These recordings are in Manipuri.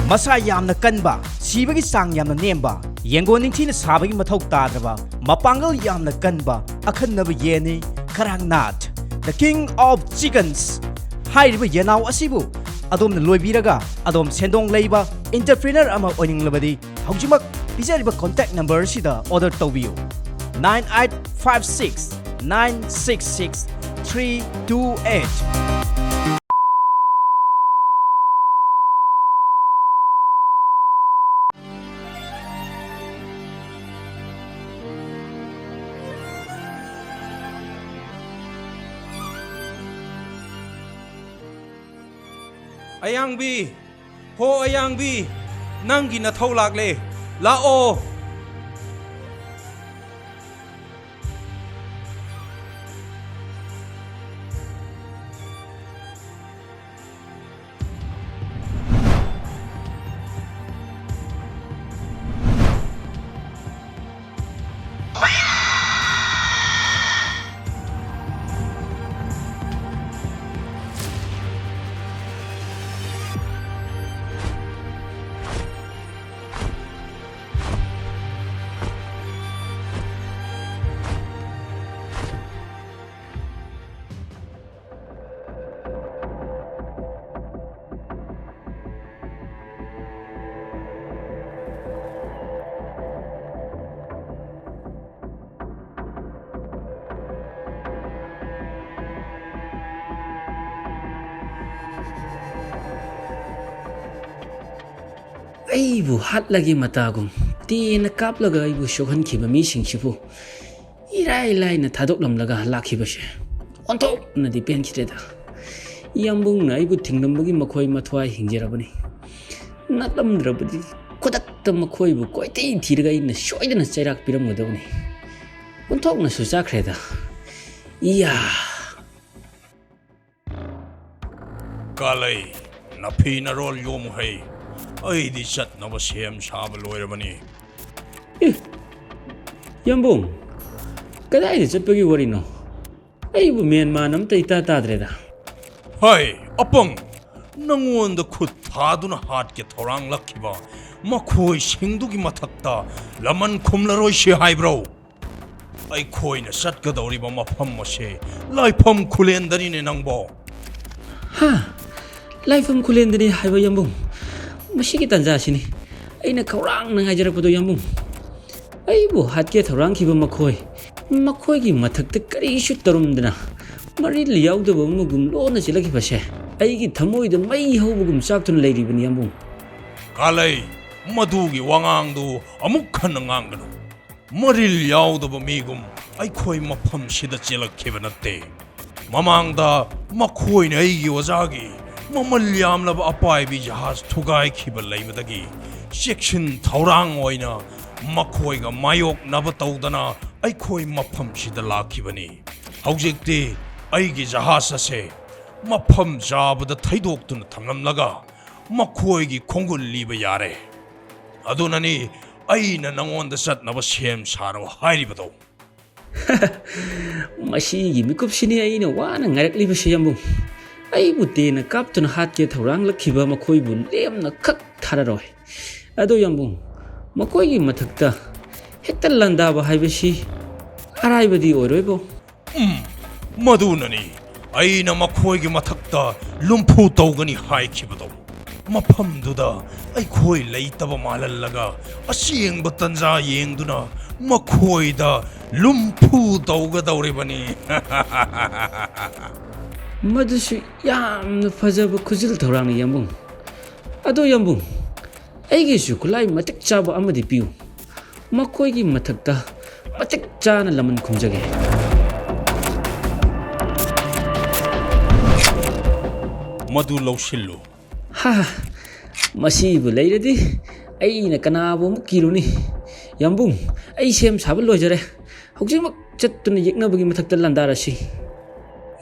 Masa yamna kanba, sibagi sang yamna nemba, yengo ningtina sabagi mathau tadraba, mapangal yamna kanba, akhanaba yeni, Kadaknath, the king of chickens. Hairiba yenau asibu, adom na loibiraga, adom sendong leiba, entrepreneur ama oninglabadi, haujimak pizariba contact number sida order tawbiyo. 9856 966 328. Ayang bi, ho ayang bi, nangi na thau lak le, lao. Aibu hat lagi matagum tina kap laga aibu shokhan khiba mi singchipu irai lai na thadok lam laga lakhi bashe onto na di pen khiteda yambung na aibu thingnam bagi makhoi mathwai hingjerabani naklam drabadi kodak ta makhoi bu koitei thirga ina shoidana chairak piram godawni onto na sucha khreda iya Kalay, na pina roll yom hai. Ay di chat na ba siyam sabal loirabani. Yambung kadai di chatpagi wari no aibu Myanmar nam ta ita tadreda Hai, apang, nangon da khut thaduna hat ke thorang lakhiba, makhoi singdugi mathakta laman khumlaroi she hai bro. Ay khoi na sat ka dauri ba mafam mashe, laifam khulendari ne nangbo. ha laifam khulendari haiba yambung masigi tanja sini aina kaurang na ngajarapodo yambung aibu hatke thorang khiba makhoi gi mathakta kari shu tarumdana mari liyaudaba mugum lona chilaki bashe aigi thamoi da mai hobugum chaktun leiribani yambung Kalay, madugi wangangdu amuk khanangangano. Maril yaudaba migum ay khoi mafam sida chilakhiba natte. Mamangda makhoi na aigi wazagi mamal yamlaba apai bi jahaz thugai khiba leibadagi section thaurang oina makhoi ga mayok naba tawdana ay khoi mafam sida lakhibani. Haujikti aigi jahaz ase mafam jabada thaidok tun thamlamlaga makhoi gi khongul liba yare. Adunani aina nangonda satnaba sem saro hairibado. masigi mikup sini aina wana ngarakli bashe yambung aibu tena kaptun hatke thorang lakhiba makhoi bu lemna khak thararoi ado yambung makhoi gi mathakta hekta landa ba haibasi araibadi oroibo Madunani aina makhoi gi mathakta lumpu tawgani haikibado. Mafamduda ay khoi leitaba malallaga asiyengba tanja yengduna makhoi da lumpu tawga dawribani. madusu yamna fajaba khujil thorang ni yambung ado yambung aigi su kulai matik chaba amadi piu makhoi gi mathakta matik chana laman khumjage Madu lawshillu ha masibu leiradi aina kanabo mukiruni yambung ai sem sabal lojare haujimak chattuna yeknabagi mathakta landarasi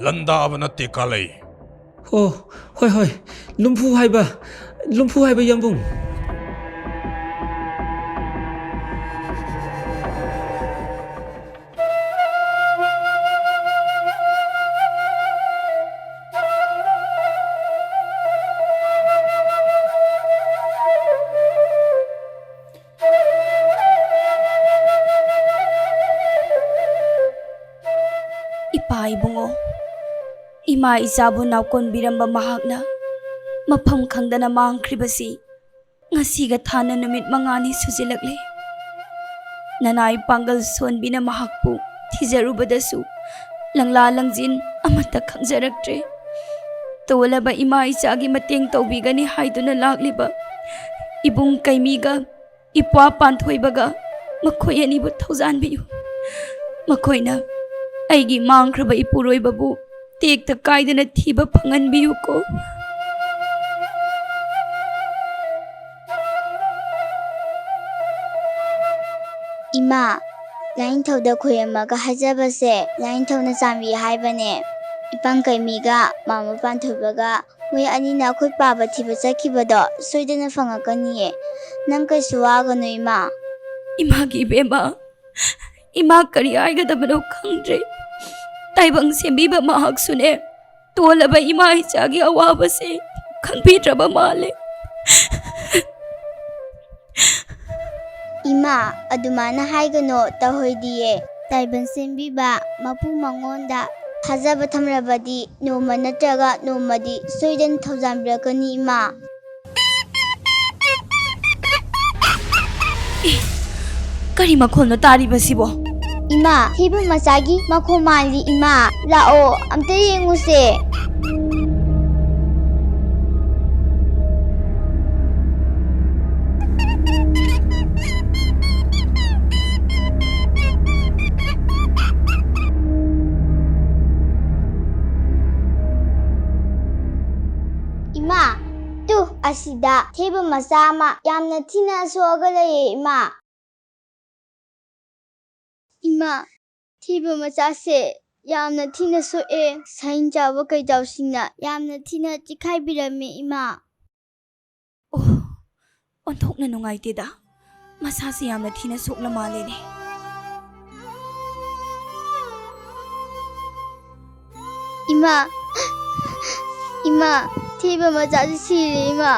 landa abanatte kalai. ho hoi lumpu haiba yambung ima isabu naukon biramba mahakna mafam khangdana mangkhribasi ngasiga thana numit mangani sujilakle nanai pangal sonbina mahakpu thijarubadasu langla langjin amata khangjaraktre tolaba ima isagi mateng tawbigani haiduna lagliba ibung kaimiga ipwa panthoibaga makhoi anibu thaujanbiyu makoina aigi mangkhraba ipuroibabu tekta kaidana thiba phanganbiyu ko Ima, lain thau da khoyamaga hajabase lain thau na chambi haibane ipang kaimiga mama panthobaga moi anina khoi paba thiba chakhibado soidana phangakani nang kai suwaga no ima imagi bema ima kari aiga dabano khangdre taibang sembiba mahak sune tolaba ima hichagi awabase khangbitraba male Ima adumana haigano tahoidiye taiban sembiba mapu mangonda hajaba thamrabadi noma natraga nomadi soidan thaujambrakani ima kari makhon tari basibo Ima thiba masagi makho mali ima lao amte yenguse Ima, tu asida theba masama yamna thina sogalaye ima. Ima, theba masase yamna thina soe sain jawa kai jawsingna yamna thina chikhai birame ima. oh onthokna nungaiteda masasi yamna thina sokla malene Ima, ima theba masase sire ima.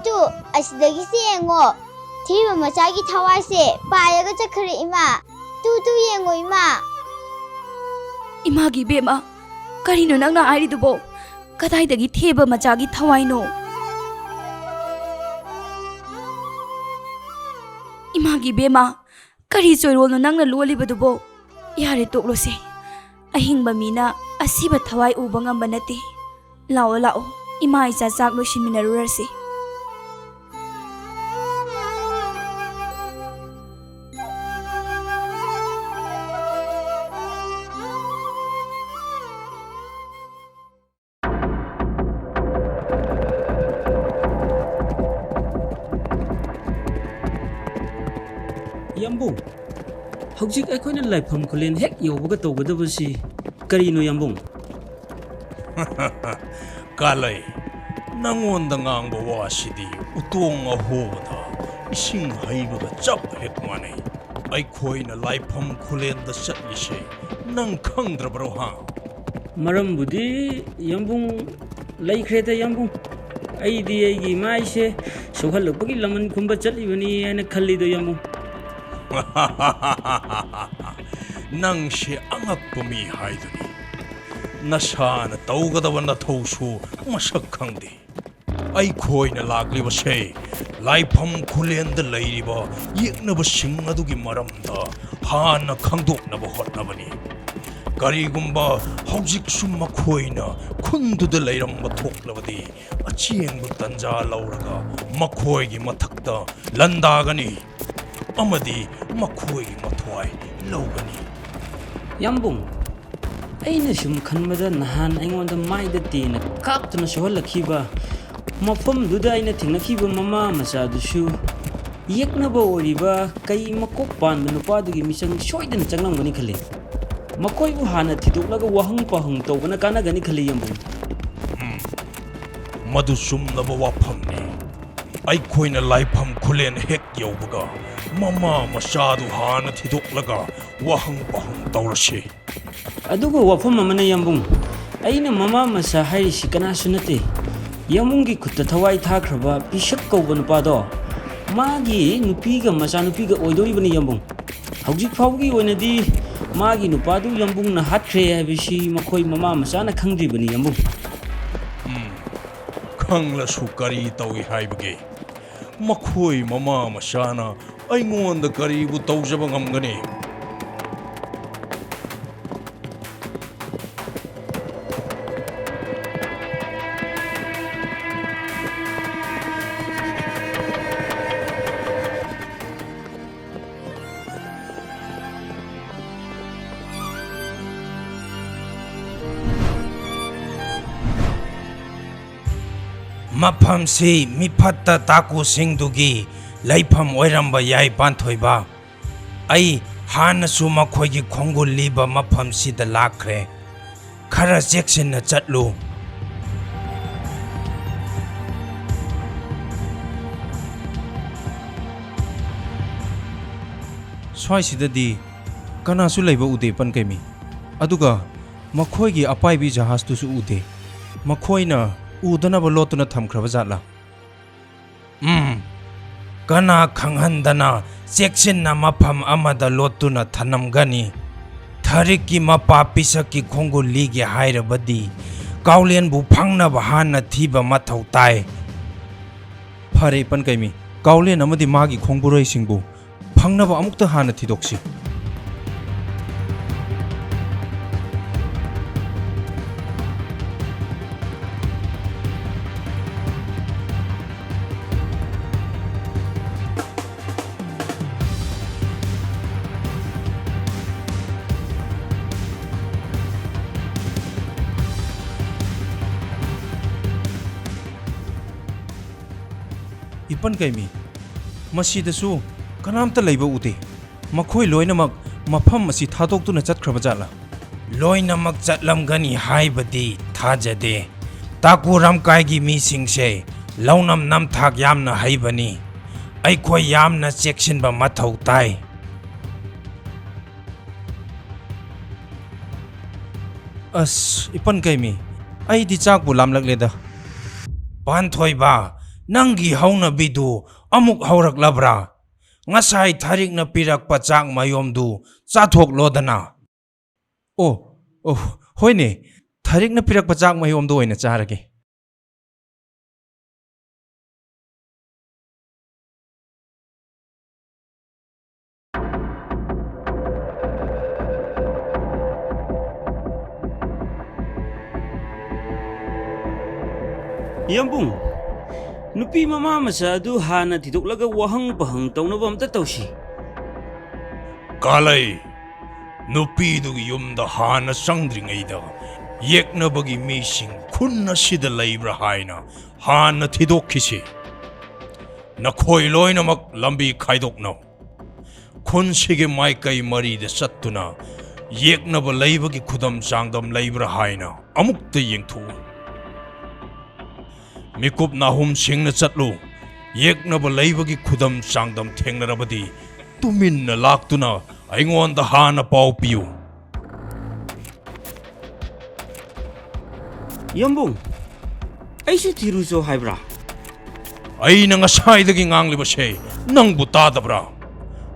Tu asidagi se yengo theba masagi thawai se payaga chakhare ima tu yengo ima imagi bema karino nangna airi dubo kadaidagi theba machagi thawaino imagi bema kari choirolno nangna lolibadubo yare toklose ahingba mina asiba thawai uba ngamba nate lao ima isa chak losinminarurase Yambung, hojik aikoina laifam kulen hek yobaga tawgadabasi karino yambung Kalay nangonda ngangba wasidi utong ahobada ising haibaga chap hek manay aikoina laifam kulen da chatlise nang khangdrabro ha maram budi yambung laikhreta yambung aidi aigi maise sohalapagi laman khumba chalibani ana khallido yambung nang she angakpa mi haiduni nasana tawgadaba nathausu masak khangde aikoina lagliba se laifam khulenda leiriba yeknaba sing adugi maramda hana khangdoknaba hotnabani karigumba hojik sum makhoina khunduda leiramba thoklabadi achiengbu tanja lauraga makhoigi mathakta landagani amadi makhoi mathwai logani yambung aina sum khanbada nahan aingonda maida tina kaptuna sohalakhiba mafam duda aina thingakhiba mama macha dusu yeknaba oriba kai makok panba nupadugi misang soidana changlamgani khale makoi bu hana thidoklaga wahang pahang tobana kanagani khale yambung madu sumnaba wafamni aikoina laifam khulen hek yaubaga mama machadu hana thidoklaga wahang pahang taurase adugo wafam amana yambung aina mama macha hairisi kana sunate ꯌꯥꯝꯕꯨꯡꯒꯤ ꯈꯨꯠꯇ ꯊꯋꯥꯏ ꯊꯥꯈ꯭ꯔꯕ ꯄꯤꯁꯛ ꯀꯧꯕ ꯅꯨꯄꯥꯗꯣ ꯃꯥꯒꯤ ꯅꯨꯄꯤꯒ ꯃꯆꯥꯅꯨꯄꯤꯒ ꯑꯣꯏꯗꯣꯔꯤꯕꯅꯤ ꯌꯥꯝꯕꯨꯡ ꯍꯧꯖꯤꯛ ꯐꯥꯎꯕꯒꯤ ꯑꯣꯏꯅꯗꯤ ꯃꯥꯒꯤ ꯅꯨꯄꯥꯗꯨ ꯌꯥꯝꯕꯨꯡꯅ ꯍꯥꯠꯈ꯭ꯔꯦ ꯍꯥꯏꯕꯁꯤ ꯃꯈꯣꯏ ꯃꯃꯥ ꯃꯆꯥꯅ ꯈꯪꯗ꯭ꯔꯤꯕꯅꯤ ꯌꯥꯝꯕꯨꯡ ꯈꯪꯂꯁꯨ ꯀꯔꯤ ꯇꯧꯏ ꯍꯥꯏꯕꯒꯦ ꯃꯈꯣꯏ ꯃꯃꯥ ꯃꯆꯥꯅ ꯑꯩꯉꯣꯟꯗ ꯀꯔꯤꯕꯨ ꯇꯧꯖꯕ ꯉꯝꯒꯅꯤ ꯃꯐꯝꯁꯤ ꯃꯤꯐꯠꯇ ꯇꯥꯀꯨꯁꯤꯡꯗꯨꯒꯤ ꯂꯩꯐꯝ ꯑꯣꯏꯔꯝꯕ ꯌꯥꯏ ꯄꯥꯟꯊꯣꯏꯕ ꯑꯩ ꯍꯥꯟꯅꯁꯨ ꯃꯈꯣꯏꯒꯤ ꯈꯣꯡꯒꯨꯜ ꯂꯤꯕ ꯃꯐꯝꯁꯤꯗ ꯂꯥꯛꯈ꯭ꯔꯦ ꯈꯔ ꯆꯦꯛꯁꯤꯟꯅ ꯆꯠꯂꯨ ꯁ꯭ꯋꯥꯏꯁꯤꯗꯗꯤ ꯀꯅꯥꯁꯨ ꯂꯩꯕ ꯎꯗꯦ ꯄꯟꯀꯩꯃꯤ ꯑꯗꯨꯒ ꯃꯈꯣꯏꯒꯤ ꯑꯄꯥꯏꯕꯤ ꯖꯍꯥꯖꯇꯨꯁꯨ ꯎꯗꯦ ꯃꯈꯣꯏꯅ ꯎꯗꯅꯕ ꯂꯣꯠꯇꯨꯅ ꯊꯝꯈ꯭ꯔꯕ ꯖꯥꯠꯂꯥ ꯀꯅꯥ ꯈꯪꯍꯟꯗꯅ ꯆꯦꯛꯁꯤꯟꯅ ꯃꯐꯝ ꯑꯃꯗ ꯂꯣꯠꯇꯨꯅ ꯊꯅꯝꯒꯅꯤ ꯊꯔꯤꯛꯀꯤ ꯃꯄꯥ ꯄꯤꯁꯛꯀꯤ ꯈꯣꯡꯒꯨꯜ ꯂꯤꯒꯦ ꯍꯥꯏꯔꯕꯗꯤ ꯀꯥꯎꯂꯦꯟꯕꯨ ꯐꯪꯅꯕ ꯍꯥꯟꯅ ꯊꯤꯕ ꯃꯊꯧ ꯇꯥꯏ ꯐꯔꯦ ꯄꯟꯀꯩꯃꯤ ꯀꯥꯎꯂꯦꯟ ꯑꯃꯗꯤ ꯃꯥꯒꯤ ꯈꯣꯡꯕꯨꯔꯩꯁꯤꯡꯕꯨ ꯐꯪꯅꯕ ꯑꯃꯨꯛꯇ ꯍꯥꯟꯅ ꯊꯤꯗꯣꯛꯁꯤ ꯏꯄꯟꯀꯩꯃꯤ ꯃꯁꯤꯗꯁꯨ ꯀꯅꯥꯝꯇ ꯂꯩꯕ ꯎꯗꯦ ꯃꯈꯣꯏ ꯂꯣꯏꯅꯃꯛ ꯃꯐꯝ ꯑꯁꯤ ꯊꯥꯗꯣꯛꯇꯨꯅ ꯆꯠꯈ꯭ꯔꯕ ꯖꯥꯠꯂꯥ ꯂꯣꯏꯅꯃꯛ ꯆꯠꯂꯝꯒꯅꯤ ꯍꯥꯏꯕꯗꯤ ꯊꯥꯖꯗꯦ ꯇꯥꯀꯨ ꯔꯝꯀꯥꯏꯒꯤ ꯃꯤꯁꯤꯡꯁꯦ ꯂꯧꯅꯝ ꯅꯝꯊꯥꯛ ꯌꯥꯝꯅ ꯍꯩꯕꯅꯤ ꯑꯩꯈꯣꯏ ꯌꯥꯝꯅ ꯆꯦꯛꯁꯤꯟꯕ ꯃꯊꯧ ꯇꯥꯏ ꯑꯁ ꯏꯄꯟꯀꯩꯃꯤ ꯑꯩꯗꯤ ꯆꯥꯛꯄꯨ ꯂꯥꯝꯂꯛꯂꯦꯗ ꯄꯥꯟꯊꯣꯏꯕ ꯅꯪꯒꯤ ꯍꯧꯅꯕꯤꯗꯨ ꯑꯃꯨꯛ ꯍꯧꯔꯛꯂꯕ꯭ꯔꯥ ꯉꯁꯥꯏ ꯊꯔꯤꯛꯅ ꯄꯤꯔꯛꯄ ꯆꯥꯛ ꯃꯌꯣꯝꯗꯨ ꯆꯥꯊꯣꯛꯂꯣꯗꯅ ꯑꯣ ꯍꯣꯏꯅꯦ ꯊꯔꯤꯛꯅ ꯄꯤꯔꯛꯄ ꯆꯥꯛ ꯃꯌꯣꯝꯗꯣ ꯑꯣꯏꯅ ꯆꯥꯔꯒꯦ ꯌꯥꯝꯕꯨꯡ ꯅꯨꯄꯤ ꯃꯃꯥ ꯃꯆꯥ ꯑꯗꯨ ꯍꯥꯟꯅ ꯊꯤꯗꯣꯛꯂꯒ ꯋꯥꯍꯪ ꯄꯍꯪ ꯇꯧꯅꯕ ꯑꯝꯇ ꯇꯧꯁꯤ ꯀꯥꯂꯩ ꯅꯨꯄꯤꯗꯨꯒꯤ ꯌꯨꯝꯗ ꯍꯥꯟꯅ ꯆꯪꯗ꯭ꯔꯤꯉꯩꯗ ꯌꯦꯛꯅꯕꯒꯤ ꯃꯤꯁꯤꯡ ꯈꯨꯟ ꯑꯁꯤꯗ ꯂꯩꯕ꯭ꯔꯥ ꯍꯥꯏꯅ ꯍꯥꯟꯅ ꯊꯤꯗꯣꯛꯈꯤꯁꯤ ꯅꯈꯣꯏ ꯂꯣꯏꯅꯃꯛ ꯂꯝꯕꯤ ꯈꯥꯏꯗꯣꯛꯅꯧ ꯈꯨꯟꯁꯤꯒꯤ ꯃꯥꯏꯀꯩ ꯃꯔꯤꯗ ꯆꯠꯇꯨꯅ ꯌꯦꯛꯅꯕ ꯂꯩꯕꯒꯤ ꯈꯨꯗꯝ ꯆꯥꯡꯗꯝ ꯂꯩꯕ꯭ꯔꯥ ꯍꯥꯏꯅ ꯑꯃꯨꯛꯇ ꯌꯦꯡꯊꯣꯛꯎ ꯃꯤꯀꯨꯞ ꯅꯥꯍꯨꯝ ꯁꯤꯡꯅ ꯆꯠꯂꯨ ꯌꯦꯛꯅꯕ ꯂꯩꯕꯒꯤ ꯈꯨꯗꯝ ꯆꯥꯡꯗꯝ ꯊꯦꯡꯅꯔꯕꯗꯤ ꯇꯨꯃꯤꯟꯅ ꯂꯥꯛꯇꯨꯅ ꯑꯩꯉꯣꯟꯗ ꯍꯥꯟꯅ ꯄꯥꯎ ꯄꯤꯌꯨ ꯌꯥꯝꯕꯨꯡ ꯑꯩꯁꯨ ꯊꯤꯔꯨꯆꯣ ꯍꯥꯏꯕ꯭ꯔꯥ ꯑꯩꯅ ꯉꯁꯥꯏꯗꯒꯤ ꯉꯥꯡꯂꯤꯕꯁꯦ ꯅꯪꯕꯨ ꯇꯥꯗꯕ꯭ꯔꯥ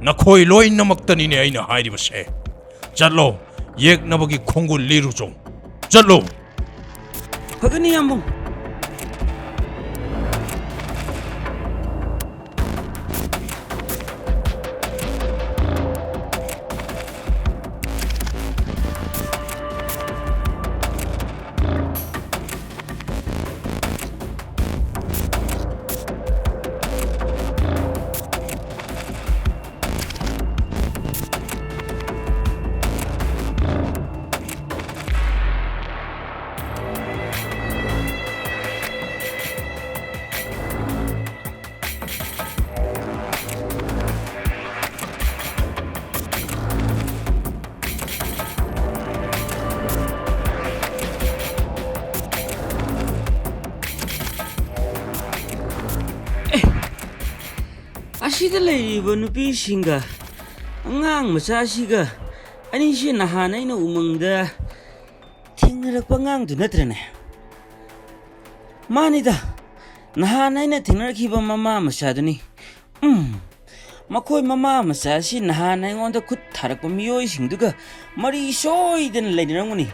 ꯅꯈꯣꯏ ꯂꯣꯏꯅꯃꯛꯇꯅꯤꯅꯦ ꯑꯩꯅ ꯍꯥꯏꯔꯤꯕꯁꯦ ꯆꯠꯂꯣ ꯌꯦꯛꯅꯕꯒꯤ ꯈꯣꯡꯒꯨꯜ ꯂꯤꯔꯨꯆꯣ ꯆꯠꯂꯣ ꯐꯒꯅꯤ ꯌꯥꯝꯕꯨꯡ ꯑꯁꯤꯗ ꯂꯩꯔꯤꯕ ꯅꯨꯄꯤꯁꯤꯡꯒ ꯑꯉꯥꯡ ꯃꯆꯥꯁꯤꯒ ꯑꯅꯤꯁꯤ ꯅꯍꯥꯟ ꯑꯩꯅ ꯎꯃꯪꯗ ꯊꯦꯡꯅꯔꯛꯄ ꯑꯉꯥꯡꯗꯨ ꯅꯠꯇ꯭ꯔꯅꯦ ꯃꯥꯅꯤꯗ ꯅꯍꯥꯟ ꯑꯩꯅ ꯊꯦꯡꯅꯔꯛꯈꯤꯕ ꯃꯃꯥ ꯃꯆꯥꯗꯨꯅꯤ ꯃꯈꯣꯏ ꯃꯃꯥ ꯃꯆꯥ ꯑꯁꯤ ꯅꯍꯥꯟ ꯑꯩꯉꯣꯟꯗ ꯈꯨꯠ ꯊꯥꯔꯛꯄ ꯃꯤꯑꯣꯏꯁꯤꯡꯗꯨꯒ ꯃꯔꯤ ꯁꯣꯏꯗꯅ ꯂꯩꯅꯔꯝꯒꯅꯤ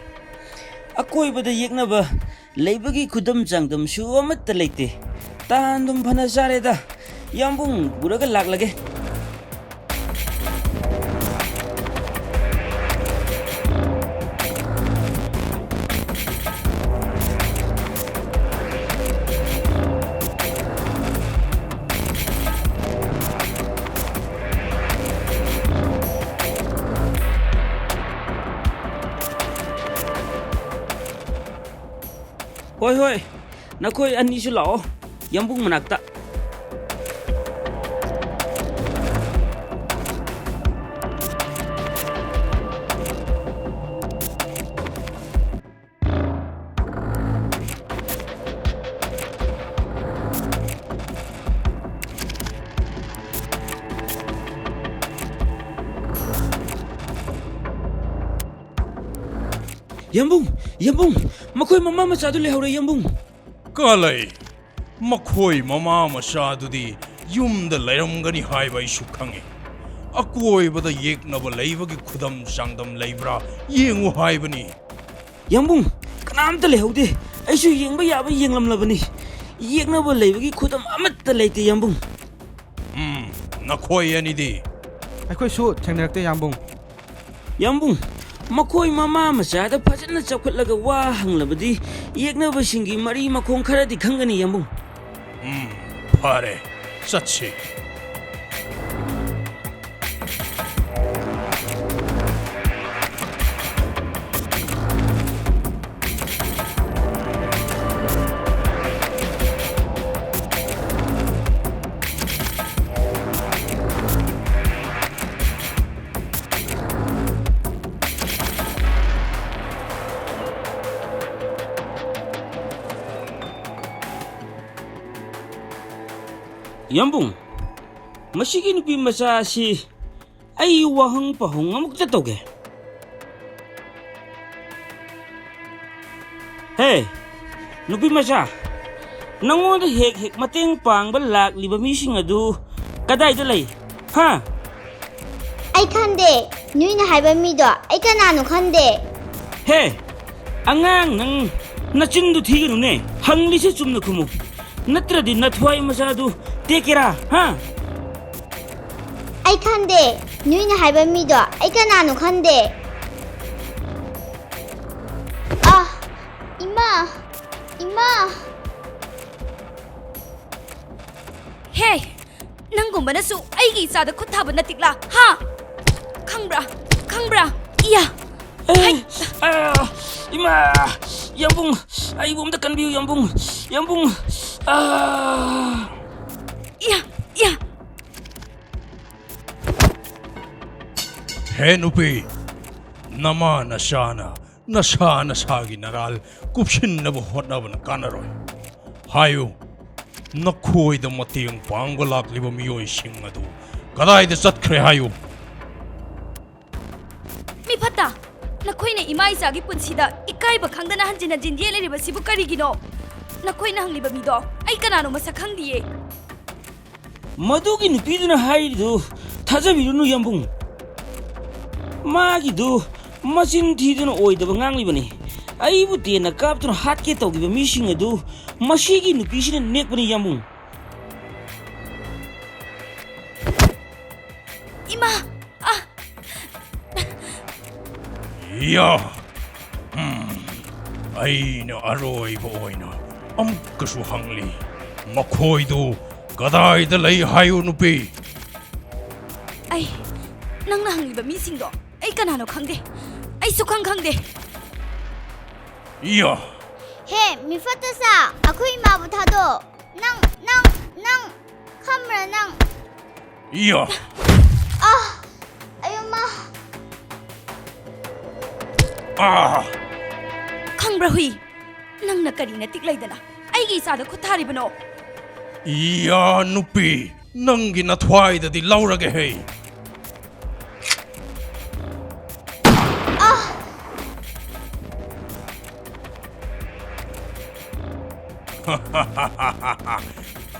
ꯑꯀꯣꯏꯕꯗ ꯌꯦꯛꯅꯕ ꯂꯩꯕꯒꯤ ꯈꯨꯗꯝ ꯆꯥꯡꯗꯝꯁꯨ ꯑꯃꯠꯇ ꯂꯩꯇꯦ ꯇꯥꯟꯗꯨꯝ ꯐꯅ ꯆꯥꯔꯦꯗ ꯌꯥꯝꯕꯨꯡ ꯄꯨꯔꯒ ꯂꯥꯛꯂꯒꯦ ꯍꯣꯏ ꯍꯣꯏ ꯅꯈꯣꯏ ꯑꯅꯤꯁꯨ ꯂꯥꯛꯑꯣ ꯌꯥꯝꯕꯨꯡ ꯃꯅꯥꯛꯇ ꯌꯥꯝꯕꯨꯡ ꯃꯈꯣꯏ ꯃꯃꯥ ꯃꯆꯥꯗꯨ ꯂꯩꯍꯧꯔꯦ ꯌꯥꯝꯕꯨꯡ ꯀꯂꯩ ꯃꯈꯣꯏ ꯃꯃꯥ ꯃꯆꯥꯗꯨꯗꯤ ꯌꯨꯝꯗ ꯂꯩꯔꯝꯒꯅꯤ ꯍꯥꯏꯕ ꯑꯩꯁꯨ ꯈꯪꯉꯤ ꯑꯀꯣꯏꯕꯗ ꯌꯦꯛꯅꯕ ꯂꯩꯕꯒꯤ ꯈꯨꯗꯝ ꯆꯥꯡꯗꯝ ꯂꯩꯕ꯭ꯔꯥ ꯌꯦꯡꯉꯨ ꯍꯥꯏꯕꯅꯤ ꯌꯥꯝꯕꯨꯡ ꯀꯅꯥꯝꯇ ꯂꯩꯍꯧꯗꯦ ꯑꯩꯁꯨ ꯌꯦꯡꯕ ꯌꯥꯕ ꯌꯦꯡꯂꯝꯂꯕꯅꯤ ꯌꯦꯛꯅꯕ ꯂꯩꯕꯒꯤ ꯈꯨꯗꯝ ꯑꯃꯠꯇ ꯂꯩꯇꯦ ꯌꯥꯝꯕꯨꯡ ꯅꯈꯣꯏ ꯑꯅꯤꯗꯤ ꯑꯩꯈꯣꯏꯁꯨ ꯊꯦꯡꯅꯔꯛꯇꯦ ꯌꯥꯝꯕꯨꯡ ꯌꯥꯝꯕꯨꯡ ꯃꯈꯣꯏ ꯃꯃꯥ ꯃꯆꯥꯗ ꯐꯖꯅ ꯆꯥꯎꯈꯠꯂꯒ ꯋꯥ ꯍꯪꯂꯕꯗꯤ ꯌꯦꯛꯅꯕꯁꯤꯡꯒꯤ ꯃꯔꯤ ꯃꯈꯣꯡ ꯈꯔꯗꯤ ꯈꯪꯒꯅꯤ ꯌꯥꯝꯕꯨꯡ ꯐꯔꯦ ꯆꯠꯁꯤ ꯌꯥꯝꯕꯨꯡ ꯃꯁꯤꯒꯤ ꯅꯨꯄꯤ ꯃꯆꯥ ꯑꯁꯤ ꯑꯩ ꯋꯥꯍꯪ ꯄꯥꯎꯍꯪ ꯑꯃꯨꯛꯇ ꯇꯧꯒꯦ ꯍꯦ ꯅꯨꯄꯤ ꯃꯆꯥ ꯅꯪꯉꯣꯟꯗ ꯍꯦꯛ ꯃꯇꯦꯡ ꯄꯥꯡꯕ ꯂꯥꯛꯂꯤꯕ ꯃꯤꯁꯤꯡ ꯑꯗꯨ ꯀꯗꯥꯏꯗ ꯂꯩ ꯍꯥ ꯑꯩ ꯈꯪꯗꯦ ꯅꯣꯏꯅ ꯍꯥꯏꯕ ꯃꯤꯗꯣ ꯑꯩ ꯀꯅꯥꯅꯣ ꯈꯪꯗꯦ ꯍꯦ ꯑꯉꯥꯡ ꯅꯪ ꯅꯆꯤꯟꯗꯨ ꯊꯤꯒꯅꯨꯅꯦ ꯍꯪꯂꯤꯁꯦ ꯆꯨꯝꯅ ꯈꯨꯝꯃꯨ ꯅꯠꯇ꯭ꯔꯗꯤ ꯅꯊ꯭ꯋꯥꯏ ꯃꯆꯥꯗꯨ ꯇꯦꯛꯀꯦꯔꯥ ꯍꯥ ꯑꯩ ꯈꯪꯗꯦ ꯅꯣꯏꯅ ꯍꯥꯏꯕ ꯃꯤꯗꯣ ꯑꯩ ꯀꯅꯥꯅꯣ ꯈꯪꯗꯦ ꯏꯃꯥ ꯍꯦ ꯅꯪꯒꯨꯝꯕꯅꯁꯨ ꯑꯩꯒꯤ ꯏꯆꯥꯗ ꯈꯨꯠ ꯊꯥꯕ ꯅꯠꯇꯤꯛꯂꯥ ꯍꯥ ꯈꯪꯕ꯭ꯔꯥ ꯏꯌꯥ 이마 양봉 아이고 엄다 간비우 양봉 야 ꯍꯦ ꯅꯨꯄꯤ ꯅꯃꯥ ꯅꯁꯥꯅ ꯅꯁꯥꯒꯤ ꯅꯔꯥꯜ ꯀꯨꯞꯁꯤꯟꯅꯕ ꯍꯣꯠꯅꯕꯅ ꯀꯥꯟꯅꯔꯣꯏ ꯍꯥꯏꯌꯨ ꯅꯈꯣꯏꯗ ꯃꯇꯦꯡ ꯄꯥꯡꯕ ꯂꯥꯛꯂꯤꯕ ꯃꯤꯑꯣꯏꯁꯤꯡ ꯑꯗꯨ ꯀꯗꯥꯏꯗ ꯆꯠꯈ꯭ꯔꯦ ꯍꯥꯏꯌꯨ ꯃꯤ ꯐꯠꯇ ꯅꯈꯣꯏꯅ ꯏꯃꯥ ꯏꯆꯥꯒꯤ ꯄꯨꯟꯁꯤꯗ ꯏꯀꯥꯏꯕ ꯈꯪꯗꯅ ꯍꯟꯖꯤꯟ ꯌꯦꯠꯂꯤꯕꯁꯤꯕꯨ ꯀꯔꯤꯒꯤꯅꯣ ꯅꯈꯣꯏꯅ ꯍꯪꯂꯤꯕ ꯃꯤꯗꯣ ꯑꯩ ꯀꯅꯥꯅꯣ ꯃꯁꯛ ꯈꯪꯗꯤꯌꯦ ꯃꯗꯨꯒꯤ ꯅꯨꯄꯤꯗꯨꯅ ꯍꯥꯏꯔꯤꯗꯨ ꯊꯥꯖꯕꯤꯔꯨꯅꯨ ꯌꯥꯝꯕꯨꯡ 마기도 마진 뒤드는 오이더버 낭리버니 아이부 때나 깝드는 핫게 떠기버 미싱에도 마시기 누피시는 넥버니 야뭉 이마 이야 아이나 아로이버 오이나 암그수 항리 마코이도 가다이드 레이 하유 누피 아이 낭나 항리버 미싱도 ꯑꯩ ꯀꯅꯥꯅꯣ ꯈꯪꯗꯦ ꯑꯩꯁꯨ ꯈꯪꯗꯦ 이야 ꯍꯦ ꯃꯤꯐꯠꯇꯁꯥ ꯑꯩꯈꯣꯏ ꯏꯃꯥꯕꯨ ꯊꯥꯗꯣ ꯅꯪ ꯈꯝꯕ꯭ꯔꯥ ꯅꯪ 이야 ꯑꯌꯨꯝꯃ ꯈꯪꯕ꯭ꯔꯥ ꯍꯨꯏ ꯅꯪꯅ ꯀꯔꯤꯅ ꯇꯤꯛ ꯂꯩꯗꯅ ꯑꯩꯒꯤ ꯏꯆꯥꯗ ꯈꯨꯠ ꯊꯥꯔꯤꯕꯅꯣ 이야 누피 ꯅꯪꯒꯤ ꯅꯊ꯭ꯋꯥꯏꯗꯗꯤ ꯂꯧꯔꯒꯦ ꯍꯦ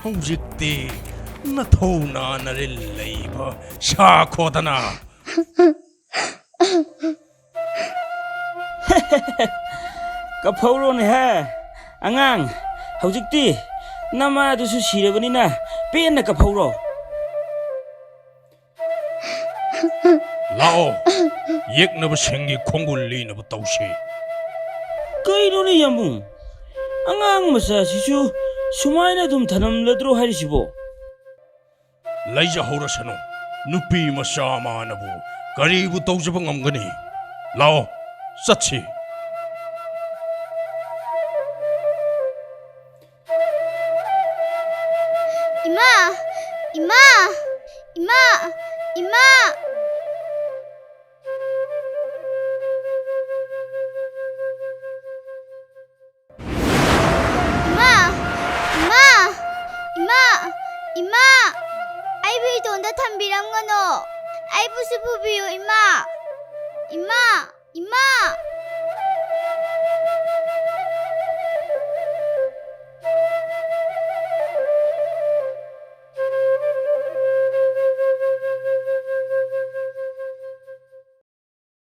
ꯍꯧꯖꯤꯛꯇꯤ ꯅꯊꯧꯅꯥ ꯅꯔꯤꯜ ꯂꯩꯕ ꯁꯥꯈꯣꯗꯅ ꯀꯞꯐꯧꯔꯣꯅꯦ ꯍꯦ ꯑꯉꯥꯡ ꯍꯧꯖꯤꯛꯇꯤ ꯅꯃꯥꯗꯨꯁꯨ ꯁꯤꯔꯕꯅꯤꯅ ꯄꯦꯟꯅ ꯀꯞꯐꯧꯔꯣ ꯂꯥꯛꯑꯣ ꯌꯦꯛꯅꯕꯁꯤꯡꯒꯤ ꯈꯣꯡꯒꯨꯜ ꯂꯤꯅꯕ ꯇꯧꯁꯤ ꯀꯩꯅꯣꯅꯦ ꯌꯥꯝꯕꯨꯡ ꯑꯉꯥꯡ ꯃꯆꯥꯁꯤꯁꯨ ꯁꯨꯃꯥꯏꯅ ꯑꯗꯨꯝ ꯊꯅꯝꯂꯗ꯭ꯔꯣ ꯍꯥꯏꯔꯤꯁꯤꯕꯣ ꯂꯩꯖꯍꯧꯔꯁꯅꯨ ꯅꯨꯄꯤ ꯃꯆꯥ ꯑꯃꯅꯕꯨ ꯀꯔꯤꯕꯨ ꯇꯧꯖꯕ ꯉꯝꯒꯅꯤ ꯂꯥꯛꯑꯣ ꯆꯠꯁꯤ 이마! 이마! 이마! 이마! 이마! 이마! 이마! 이마! 아이부 돈다 탐비람 거노. 아이부 수부비요 이마. 이마! 이마!